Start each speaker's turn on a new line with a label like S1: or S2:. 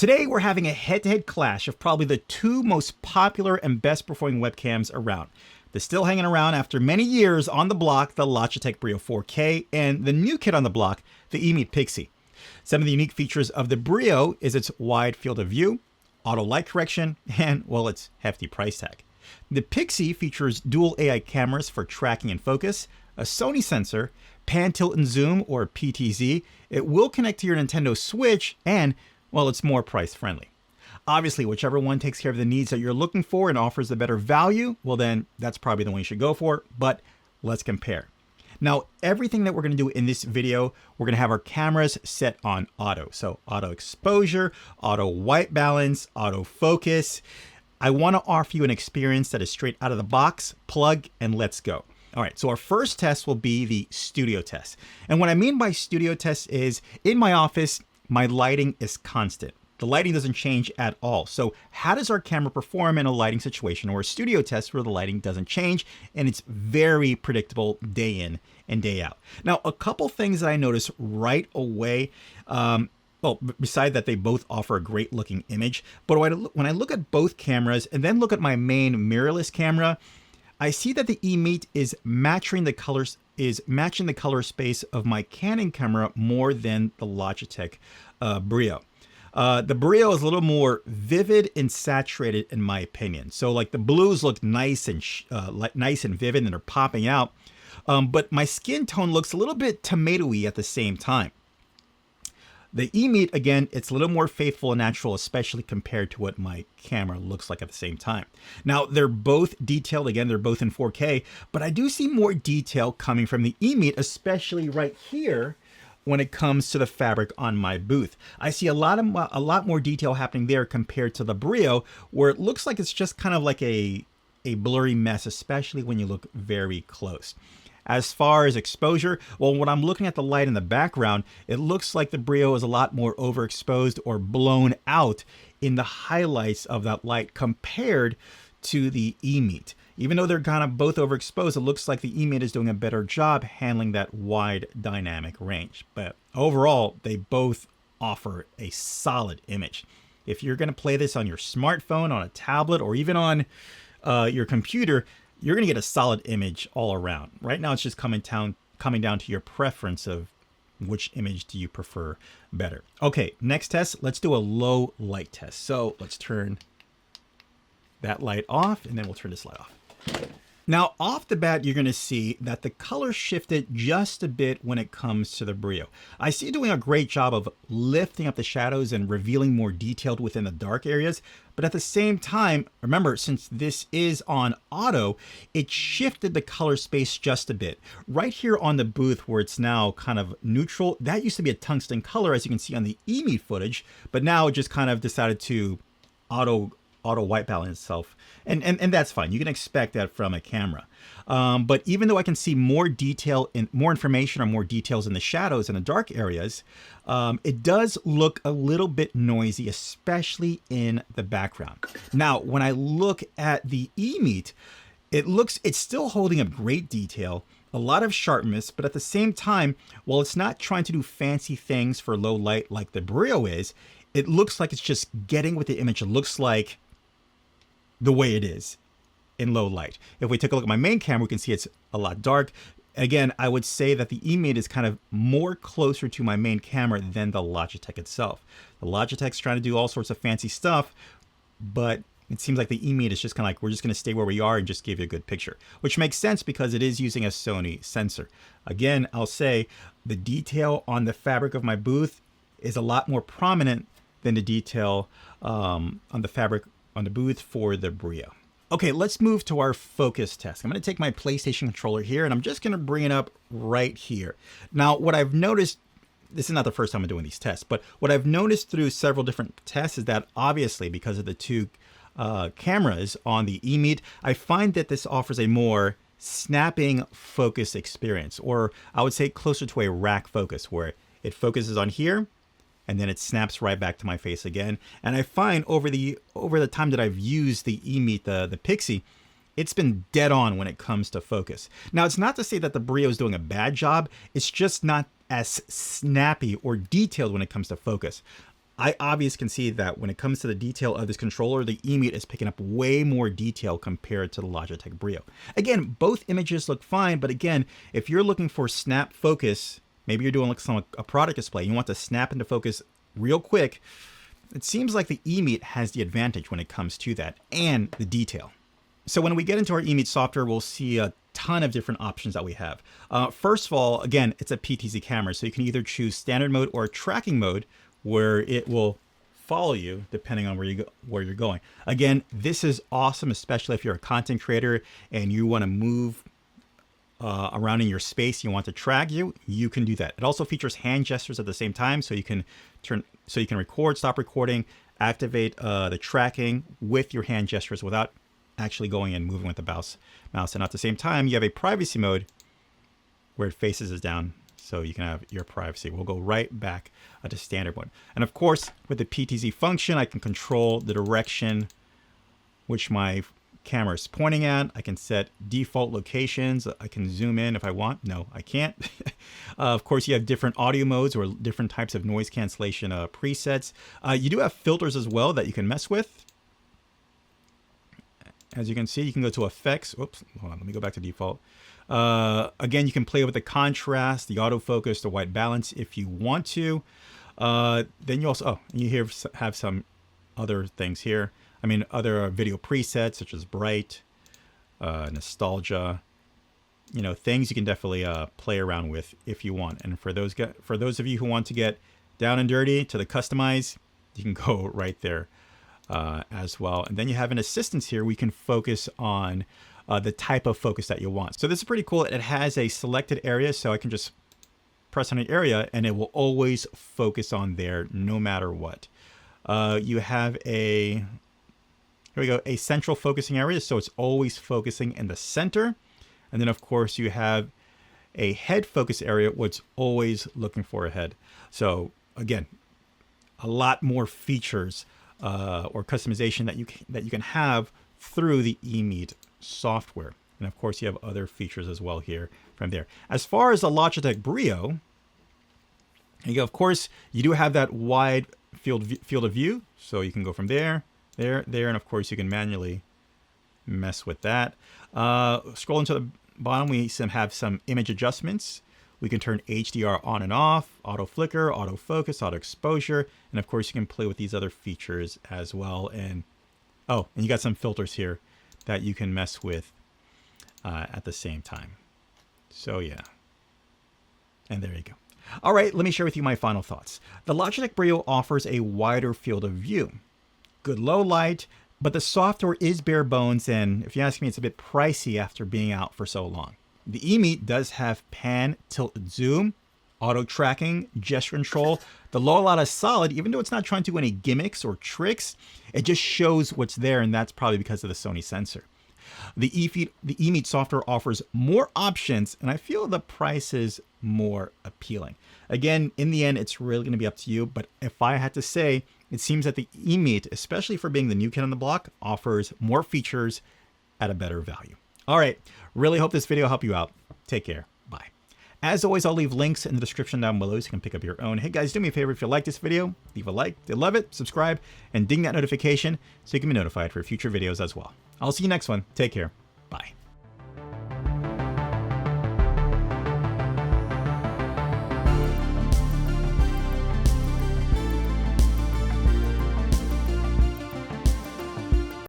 S1: Today, we're having a head-to-head clash of probably the two most popular and best performing webcams around. They're still hanging around after many years on the block, the Logitech BRIO 4K, and the new kid on the block, the Emeet Pixy. Some of the unique features of the BRIO is its wide field of view, auto light correction, and, well, its hefty price tag. The Pixy features dual AI cameras for tracking and focus, a Sony sensor, pan, tilt, and zoom, or PTZ. It will connect to your Nintendo Switch, and, well, it's more price friendly. Obviously, whichever one takes care of the needs that you're looking for and offers the better value, well then, that's probably the one you should go for, but let's compare. Now, everything that we're gonna do in this video, we're gonna have our cameras set on auto. So auto exposure, auto white balance, auto focus. I wanna offer you an experience that is straight out of the box, plug, and let's go. All right, so our first test will be the studio test. And what I mean by studio test is, in my office, my lighting is constant. The lighting doesn't change at all. So how does our camera perform in a lighting situation or a studio test where the lighting doesn't change and it's very predictable day in and day out? Now, a couple things that I noticed right away, well, besides that they both offer a great looking image, but when I look at both cameras and then look at my main mirrorless camera, I see that the Emeet is matching the colors, matching the color space of my Canon camera more than the Logitech BRIO. The BRIO is a little more vivid and saturated in my opinion. So like the blues look nice and vivid and they're popping out. But my skin tone looks a little bit tomatoey at the same time. The Emeet, again, it's a little more faithful and natural, especially compared to what my camera looks like at the same time. Now, they're both detailed. Again, they're both in 4K, but I do see more detail coming from the Emeet, especially right here when it comes to the fabric on my booth. I see a lot more detail happening there compared to the BRIO, where it looks like it's just kind of like a blurry mess, especially when you look very close. As far as exposure, well, when I'm looking at the light in the background, it looks like the BRIO is a lot more overexposed or blown out in the highlights of that light compared to the Emeet. Even though they're kind of both overexposed, it looks like the Emeet is doing a better job handling that wide dynamic range. But overall, they both offer a solid image. If you're going to play this on your smartphone, on a tablet, or even on your computer, you're going to get a solid image all around. Right now, it's just coming down to your preference of which image do you prefer better. Okay, next test, let's do a low light test. So let's turn that light off, and then we'll turn this light off. Now, off the bat, you're going to see that the color shifted just a bit when it comes to the BRIO. I see it doing a great job of lifting up the shadows and revealing more detail within the dark areas. But at the same time, remember, since this is on auto, it shifted the color space just a bit. Right here on the booth where it's now kind of neutral, that used to be a tungsten color, as you can see on the Emeet footage, but now it just kind of decided to auto white balance itself. And that's fine. You can expect that from a camera. But even though I can see more detail and more information or more details in the shadows in the dark areas, it does look a little bit noisy, especially in the background. Now, when I look at the Emeet, it's still holding up great detail, a lot of sharpness, but at the same time, while it's not trying to do fancy things for low light like the BRIO is, it looks like it's just getting with the image. It looks like the way it is in low light. If we take a look at my main camera, we can see it's a lot dark. Again, I would say that the Emeet is kind of more closer to my main camera than the Logitech itself. The Logitech's trying to do all sorts of fancy stuff, but it seems like the Emeet is just kind of like, we're just going to stay where we are and just give you a good picture, which makes sense because it is using a Sony sensor. Again, I'll say the detail on the fabric of my booth is a lot more prominent than the detail on the fabric on the booth for the BRIO. Okay, let's move to our focus test. I'm going to take my PlayStation controller here and I'm just going to bring it up right here. Now, what I've noticed, this is not the first time I'm doing these tests, but what I've noticed through several different tests is that obviously because of the two cameras on the Emeet, I find that this offers a more snapping focus experience, or I would say closer to a rack focus where it focuses on here and then it snaps right back to my face again. And I find over the time that I've used the Emeet, the Pixy, it's been dead on when it comes to focus. Now, it's not to say that the BRIO is doing a bad job. It's just not as snappy or detailed when it comes to focus. I obviously can see that when it comes to the detail of this controller, the Emeet is picking up way more detail compared to the Logitech BRIO. Again, both images look fine, but again, if you're looking for snap focus, maybe you're doing like a product display, you want to snap into focus real quick, it seems like the Emeet has the advantage when it comes to that and the detail. So when we get into our Emeet software, we'll see a ton of different options that we have. First of all, again, it's a PTZ camera, so you can either choose standard mode or tracking mode, where it will follow you depending on where you're going. Again, this is awesome, especially if you're a content creator and you want to move around in your space, you want to track you can do that. It also features hand gestures at the same time, so you can record, stop recording, activate the tracking with your hand gestures without actually going and moving with the mouse. And at the same time, you have a privacy mode where it faces us down, so you can have your privacy. We'll go right back to standard mode. And of course, with the PTZ function, I can control the direction which my camera is pointing at. I can set default locations. I can zoom in if I want. No, I can't. Of course, you have different audio modes or different types of noise cancellation presets. You do have filters as well that you can mess with. As you can see, you can go to effects. Oops, hold on, let me go back to default. Again, you can play with the contrast, the autofocus, the white balance if you want to. Then you also, you have some other things here. I mean, other video presets such as bright, nostalgia, things you can definitely play around with if you want. And for those of you who want to get down and dirty to the customize, you can go right there as well. And then you have an assistance here. We can focus on the type of focus that you want. So this is pretty cool. It has a selected area, so I can just press on an area and it will always focus on there no matter what. You have here we go, a central focusing area, so it's always focusing in the center. And then of course you have a head focus area, which is always looking for a head. So again, a lot more features or customization that you can have through the Emeet software. And of course you have other features as well here from there. As far as the Logitech BRIO, of course you do have that wide field of view, so you can go from there, and of course you can manually mess with that. Scrolling to the bottom, we have some image adjustments. We can turn HDR on and off, auto flicker, auto focus, auto exposure, and of course you can play with these other features as well. And you got some filters here that you can mess with at the same time. So yeah, and there you go. All right, let me share with you my final thoughts. The Logitech BRIO offers a wider field of view. Good low light, but the software is bare bones, and if you ask me, it's a bit pricey after being out for so long. The Emeet does have pan, tilt, zoom, auto tracking, gesture control. The low light is solid, even though it's not trying to do any gimmicks or tricks. It just shows what's there, and that's probably because of the Sony sensor. The Emeet software offers more options, and I feel the price is more appealing. Again, in the end, it's really going to be up to you, but if I had to say, it seems that the Emeet, especially for being the new kid on the block, offers more features at a better value. All right, really hope this video helped you out. Take care. Bye. As always, I'll leave links in the description down below so you can pick up your own. Hey guys, do me a favor, if you like this video, leave a like, if you love it, subscribe, and ding that notification so you can be notified for future videos as well. I'll see you next one. Take care. Bye.